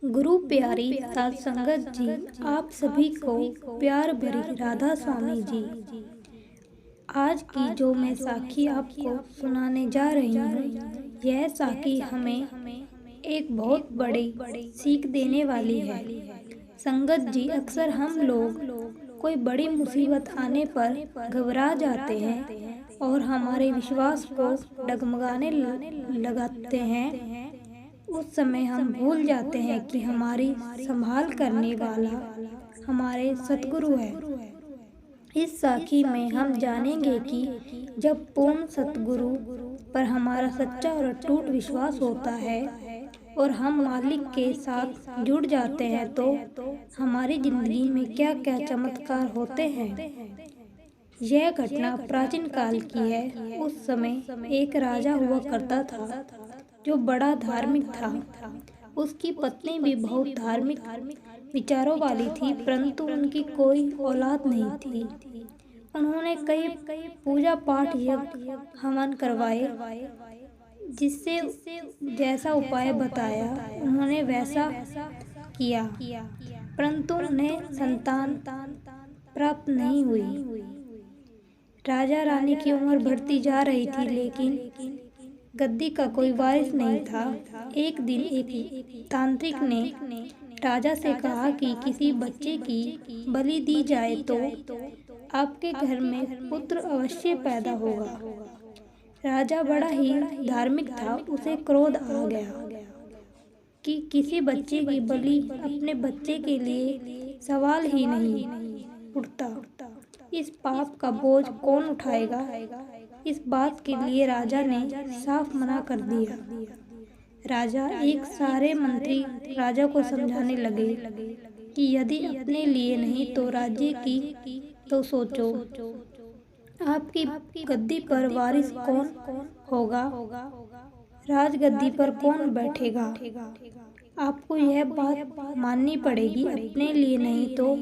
गुरु प्यारी साध संगत जी, आप सभी को प्यार भरी राधा स्वामी जी। आज की जो मैं साखी आपको सुनाने जा रही हूँ, यह साखी हमें एक बहुत बड़ी सीख देने वाली है। संगत जी, अक्सर हम लोग कोई बड़ी मुसीबत आने पर घबरा जाते हैं और हमारे विश्वास को डगमगाने लगाते हैं। उस समय हम भूल जाते हैं कि हमारी संभाल करने वाला हमारे सतगुरु है। इस साखी में हम जानेंगे कि जब पूर्ण सतगुरु पर हमारा सच्चा और अटूट विश्वास होता है और हम मालिक के साथ जुड़ जाते हैं तो हमारी जिंदगी में क्या क्या चमत्कार होते हैं। यह घटना प्राचीन काल की है। उस समय एक राजा हुआ करता था जो बड़ा धार्मिक था। उसकी पत्नी भी बहुत धार्मिक विचारों वाली थी, परंतु उनकी कोई औलाद नहीं थी। उन्होंने कई पूजा पाठ यज्ञ हवन करवाए, जिससे जैसा उपाय बताया उन्होंने वैसा किया, परंतु उन्हें संतान प्राप्त नहीं हुई। राजा रानी की उम्र बढ़ती जा रही थी, लेकिन गद्दी का कोई वारिस नहीं था। एक दिन एक तांत्रिक ने राजा से कहा कि किसी बच्चे की बलि दी जाए तो आपके घर में पुत्र अवश्य पैदा होगा। राजा बड़ा ही धार्मिक था। उसे क्रोध आ गया कि किसी बच्चे की बलि अपने बच्चे के लिए सवाल ही नहीं उठता। इस पाप का बोझ कौन उठाएगा। इस बात के लिए राजा ने साफ मना कर दिया। राजा एक सारे मंत्री राजा को समझाने लगे कि यदि अपने लिए नहीं तो राज्य की तो सोचो। आपकी गद्दी पर वारिस कौन होगा, राजगद्दी पर कौन बैठेगा। आपको यह बात माननी पड़ेगी, अपने लिए नहीं तो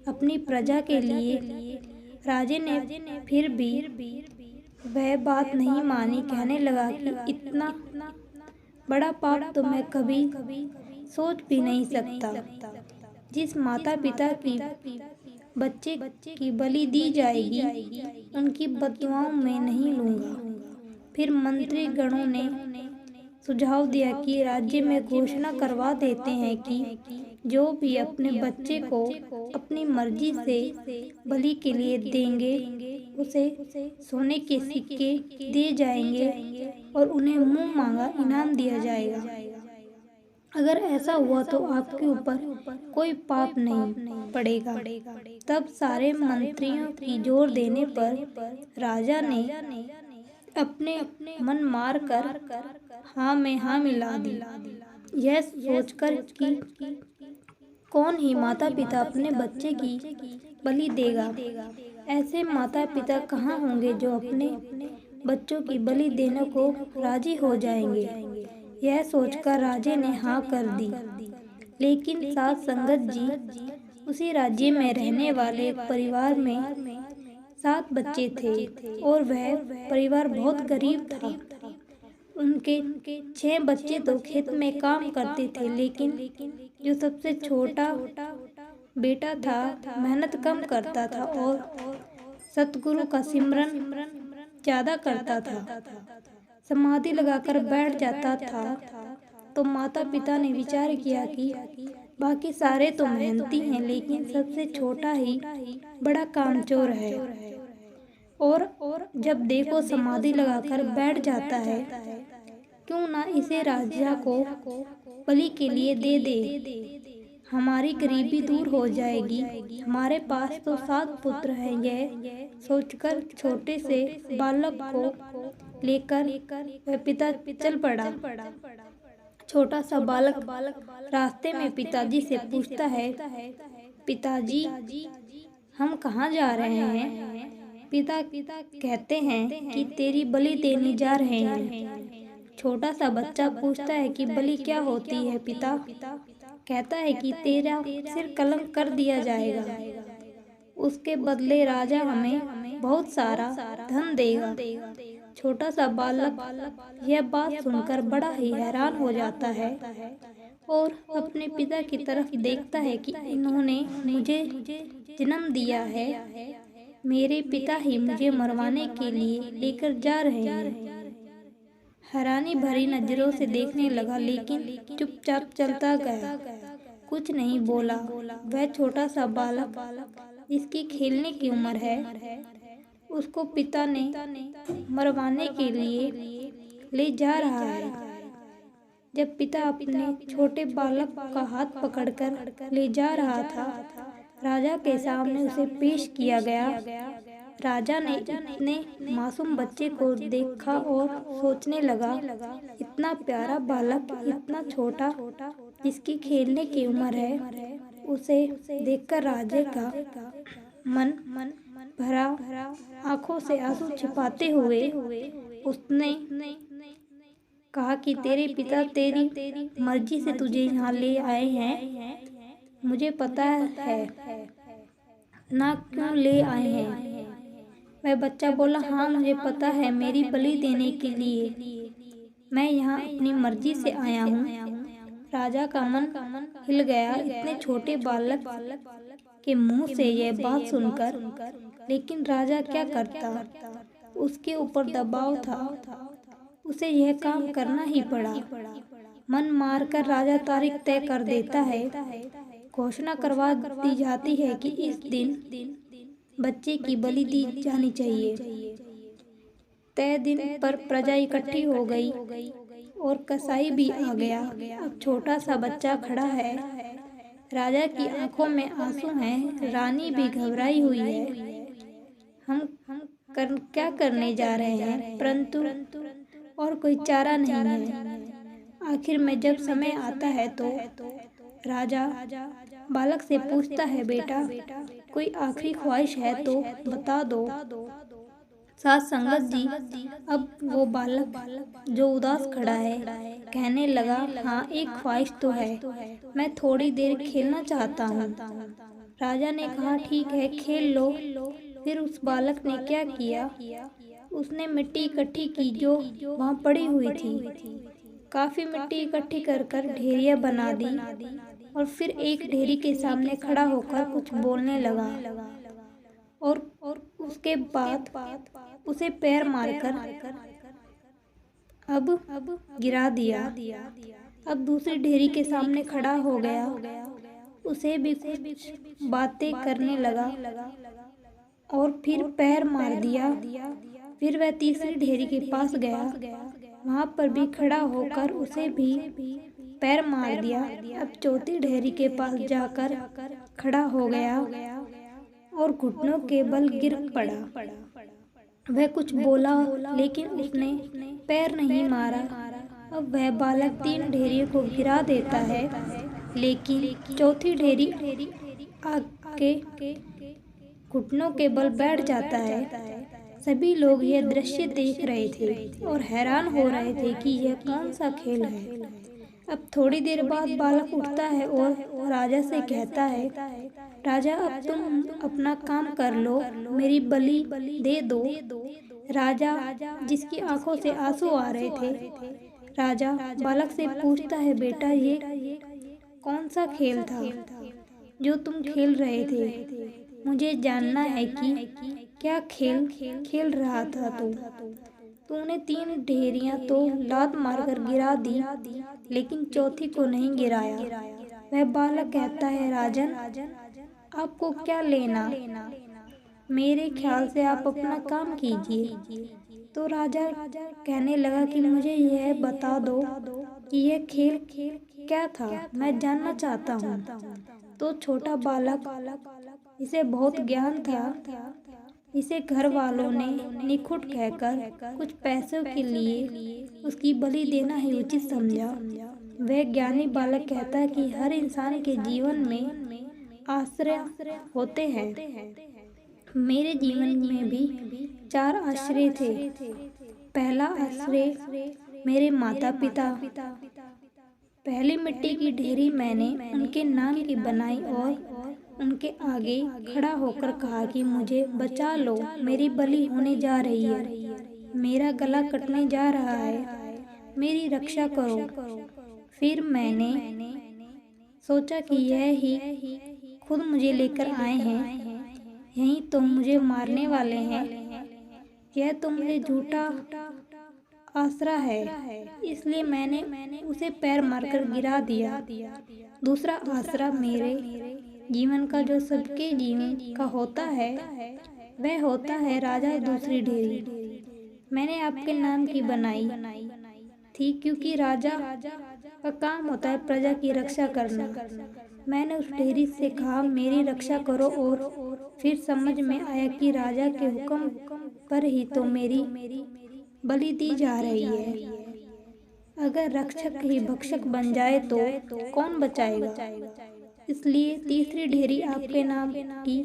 अपनी प्रजा के लिए। राजे ने फिर भी वह बात नहीं मानी। कहने लगा कि इतना बड़ा पाप तो मैं कभी सोच भी नहीं सकता। जिस माता पिता की बच्चे की बलि दी जाएगी उनकी बददुआओं में नहीं लूंगा। फिर मंत्री गणों ने सुझाव दिया कि राज्य में घोषणा करवा देते हैं कि जो भी अपने बच्चे को अपनी मर्जी से बलि के लिए देंगे उसे सोने के सिक्के दिए जाएंगे और उन्हें मुंह मांगा इनाम दिया जाएगा। अगर ऐसा हुआ तो आपके ऊपर कोई पाप नहीं पड़ेगा। तब सारे मंत्रियों की जोर देने पर राजा ने अपने मन मार कर हाँ में हाँ मिला दी। यह सोचकर कि कौन ही माता पिता अपने बच्चे की बलि देगा। ऐसे माता पिता कहाँ होंगे जो अपने बच्चों की बलि देने को राजी हो जाएंगे। यह सोचकर राजे ने हाँ कर दी। लेकिन साध संगत जी, उसी राज्य में रहने वाले एक परिवार में 7 बच्चे थे और वह परिवार बहुत गरीब था। उनके 6 बच्चे तो खेत में काम करते थे, लेकिन जो सबसे छोटा बेटा था मेहनत कम करता था और सतगुरु का सिमरन ज्यादा करता था। समाधि लगाकर बैठ जाता था। तो माता पिता ने विचार किया कि बाकी सारे तो मेहनती हैं, लेकिन सबसे छोटा ही बड़ा कामचोर है और जब देखो समाधि लगाकर बैठ जाता है, क्यों ना इसे राजा को बलि के लिए दे दे। हमारी गरीबी दूर हो जाएगी। हमारे पास तो 7 पुत्र हैं। यह सोचकर छोटे से बालक को लेकर वह पिता चल पड़ा। छोटा सा बालक रास्ते में पिताजी से पूछता है, पिताजी हम कहाँ जा रहे हैं। पिता कहते हैं कि तेरी बलि देने जा रहे हैं। छोटा सा बच्चा पूछता है कि बलि क्या होती है। पिता कहता है कि तेरा सिर कलम कर दिया जाएगा, उसके बदले राजा हमें बहुत सारा धन देगा। छोटा सा बालक यह बात सुनकर बड़ा ही हैरान हो जाता है और अपने पिता की तरफ देखता है कि इन्होंने मुझे जन्म दिया है। मेरे पिता ही मुझे मरवाने के लिए लेकर जा रहे हैं। हैरानी भरी नजरों से देखने लगा, लेकिन चुपचाप चलता गया, कुछ नहीं बोला। वह छोटा सा बालक जिसकी खेलने की उम्र है, उसको पिता ने मरवाने के लिए ले जा रहा है। जब पिता अपने छोटे बालक का हाथ पकड़कर ले जा रहा था, राजा के सामने उसे पेश किया गया। राजा ने इतने मासूम बच्चे को देखा और सोचने लगा, इतना प्यारा बालक, इतना छोटा, जिसकी खेलने की उम्र है, उसे देखकर राजा का मन भरा। आंखों से आंसू छिपाते हुए उसने कहा कि तेरे पिता तेरी मर्जी से तुझे यहाँ ले आए हैं, मुझे पता है ना क्यों ले आए हैं। वह बच्चा बोला, हाँ मुझे पता है, मेरी बलि देने के लिए मैं यहाँ अपनी मर्जी से आया हूँ। राजा का मन हिल गया इतने छोटे बालक के मुंह से यह बात सुनकर, लेकिन राजा क्या करता, उसके ऊपर दबाव था, उसे यह काम करना ही पड़ा। मन मारकर राजा तारीख तय कर देता है। घोषणा करवा दी जाती है कि इस दिन बच्चे की बलि दी जानी चाहिए। तय दिन पर प्रजा इकट्ठी हो गई और कसाई भी आ गया। अब छोटा सा बच्चा खड़ा है, राजा की आंखों में आंसू हैं, रानी भी घबराई हुई है। हम क्या करने जा रहे हैं, परंतु और कोई चारा नहीं है। आखिर में जब समय आता है तो राजा बालक से पूछता है, बेटा कोई आखिरी ख्वाहिश है तो बता दो। साथ संगत जी, अब वो बालक जो उदास खड़ा है कहने लगा, हाँ एक ख्वाहिश तो है, मैं थोड़ी देर खेलना चाहता हूँ। राजा ने कहा, ठीक है खेल लो। फिर उस बालक ने क्या किया, उसने मिट्टी इकट्ठी की जो वहाँ पड़ी हुई थी। काफी मिट्टी इकट्ठी कर ढेरियाँ बना दी और फिर एक ढेरी के सामने खड़ा होकर कुछ बोलने लगा और उसके बाद उसे पैर मारकर अब गिरा दिया। अब दूसरी ढेरी के सामने खड़ा हो गया, उसे भी कुछ बातें करने लगा और फिर पैर मार दिया। फिर वह तीसरी ढेरी के पास गया, वहाँ पर भी खड़ा होकर उसे भी पैर मार दिया। अब चौथी ढेरी के पास जाकर खड़ा हो गया और घुटनों के बल गिर पड़ा। वह कुछ बोला, लेकिन उसने पैर नहीं मारा। अब वह बालक तीन ढेरियों को गिरा देता है, लेकिन चौथी ढेरी आके घुटनों के बल बैठ जाता है। सभी लोग यह दृश्य देख रहे थे और हैरान हो रहे थे कि यह कौन सा खेल है। अब थोड़ी देर बाद बालक उठता है और राजा से कहता है, राजा अब तुम अपना काम कर लो, मेरी बलि दे दो। राजा, जिसकी आंखों से आंसू आ रहे थे, राजा बालक से पूछता है, बेटा ये कौन सा खेल था जो तुम खेल रहे थे? मुझे जानना है कि क्या खेल खेल रहा था तूने तीन ढेरियां तो लात मारकर गिरा दी, लेकिन चौथी को नहीं गिराया। वह बालक कहता है, राजन आपको क्या लेना, मेरे ख्याल से आप अपना काम कीजिए। तो राजा कहने लगा कि मुझे यह बता दो कि यह खेल क्या था, मैं जानना चाहता हूँ। तो छोटा बालक, इसे बहुत ज्ञान था, इसे घर वालों ने निखुट कहकर कुछ पैसों के लिए उसकी बलि देना ही उचित समझा। वह ज्ञानी बालक कहता है कि हर इंसान के जीवन में आश्रय होते हैं। मेरे जीवन में भी 4 आश्रय थे। पहला आश्रय मेरे माता पिता। पहली मिट्टी की ढेरी मैंने उनके नाम की बनाई और उनके आगे खड़ा होकर कहा कि मुझे बचा लो, मेरी बलि होने जा रही है, मेरा गला कटने जा रहा है, मेरी रक्षा करो। फिर मैंने सोचा कि यह ही खुद मुझे लेकर आए हैं, यहीं तो मुझे मारने वाले हैं। यह तो मुझे झूठा आसरा है, इसलिए मैंने उसे पैर मारकर गिरा दिया। दूसरा आसरा मेरे जीवन का जो सबके जीवन का होता है, वह होता है राजा दूसरी डेरी। मैंने आपके नाम की बनाई थी क्योंकि राजा का काम होता है प्रजा की रक्षा करना। मैंने उस डेरी से कहा मेरी रक्षा करो, और फिर समझ में आया कि राजा के हुक्म पर ही तो मेरी बलि दी जा रही है। अगर रक्षक ही भक्षक बन जाए तो कौन बचाएगा? इसलिए तीसरी ढेरी आपके नाम की,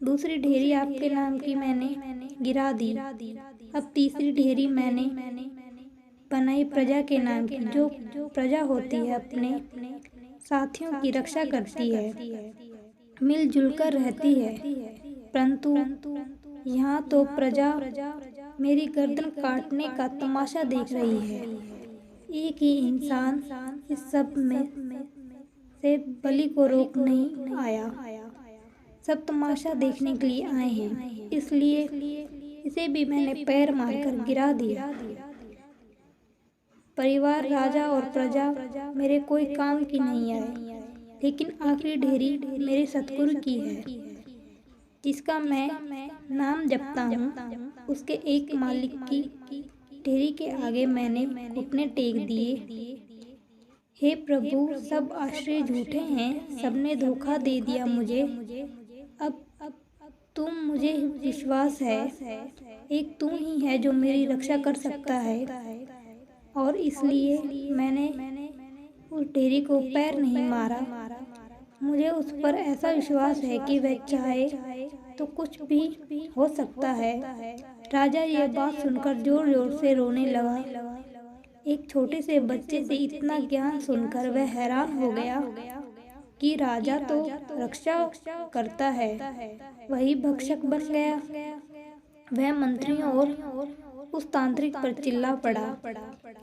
दूसरी ढेरी आपके नाम की मैंने गिरा दी। अब तीसरी ढेरी मैंने बनाई प्रजा के नाम की, जो प्रजा होती है अपने साथियों की रक्षा करती है, मिलजुल कर रहती है। परंतु यहाँ तो प्रजा मेरी गर्दन काटने का तमाशा देख रही है। एक ही इंसान इस सब में से बलि को रोक नहीं आया, सब तमाशा देखने के लिए आए हैं, इसलिए इसे भी मैंने पैर मारकर गिरा दिया। परिवार, राजा और प्रजा मेरे कोई काम की नहीं आए, लेकिन आखिरी ढेरी मेरे सतगुरु की है, जिसका मैं नाम जपता हूँ। उसके एक मालिक की ढेरी के आगे मैंने घुटने टेक दिए। हे प्रभु, सब आश्रय झूठे हैं, सबने धोखा दे दिया मुझे। अब तुम मुझे विश्वास है, एक तू ही है जो मेरी रक्षा कर सकता है, और इसलिए मैंने उस ढेरी को पैर नहीं मारा। मुझे उस पर ऐसा विश्वास है कि वह चाहे तो कुछ भी हो सकता है। राजा यह बात सुनकर जोर जोर से रोने लगा। एक छोटे से बच्चे से इतना ज्ञान सुनकर वह हैरान हो गया कि राजा तो रक्षा करता है, वही भक्षक बन गया। वह मंत्रियों और उस तांत्रिक पर चिल्ला पड़ा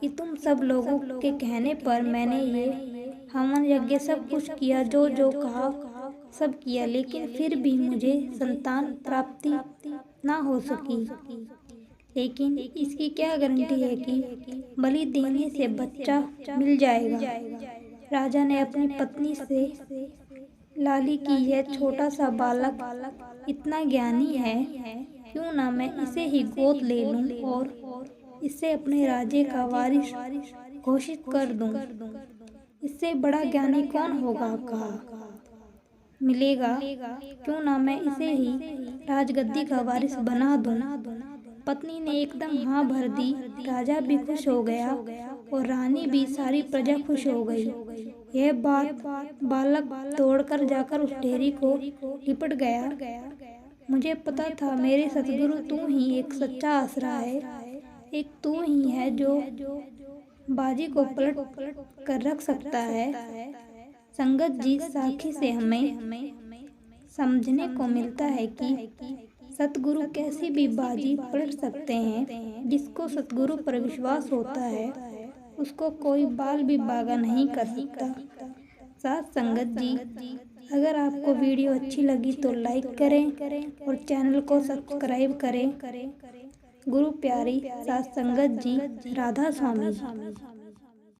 कि तुम सब लोगों के कहने पर मैंने ये हवन यज्ञ सब कुछ किया, जो जो कहा सब किया, लेकिन फिर भी मुझे संतान प्राप्ति ना हो सकी। लेकिन इसकी क्या गारंटी है कि बलि देने से बच्चा मिल जाएगा? राजा ने अपनी पत्नी से लाली की यह छोटा सा बालक इतना ज्ञानी है, क्यों ना मैं इसे ही गोद ले लूं और इसे अपने राज्य का वारिस घोषित कर दूं। इससे बड़ा ज्ञानी कौन होगा मिलेगा, क्यों ना मैं इसे ही राजगद्दी का वारिस बना दूं। पत्नी ने एकदम हाँ भर दी। राजा भी खुश हो गया और रानी भी, सारी प्रजा खुश हो गई। यह बात बालक दौड़कर जाकर उस ढेरी को लिपट गया। मुझे पता था मेरे सतगुरु तू ही एक सच्चा आसरा है, एक तू ही है जो बाजी को पलट कर रख सकता है। संगत जी, साखी से हमें समझने को मिलता है कि सतगुरु कैसी भी बाजी पलट सकते हैं। जिसको सतगुरु पर विश्वास होता है उसको कोई बाल भी बागा नहीं कर सकता। साथ संगत जी, अगर आपको वीडियो अच्छी लगी तो लाइक करें और चैनल को सब्सक्राइब करें। गुरु प्यारी साथ संगत जी, राधा स्वामी जी।